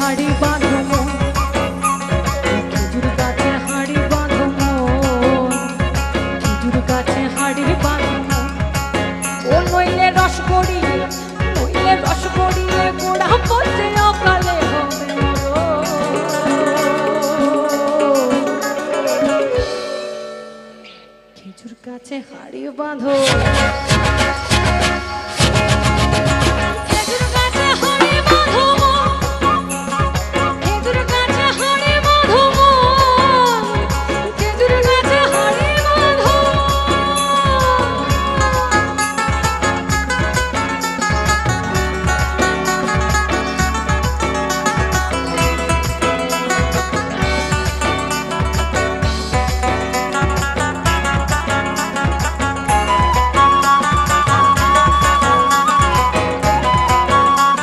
হাড়ি বাঁধো মন, খেজুর গাছে হাড়ি বাঁধো মন, খেজুর গাছে হাড়ি বাঁধো মন। ও নইলে রস গড়িয়ে, নইলে রস গড়িয়ে গোড়া পচে অকালে হবে মরণ। খেজুর গাছে হাড়ি বাঁধো।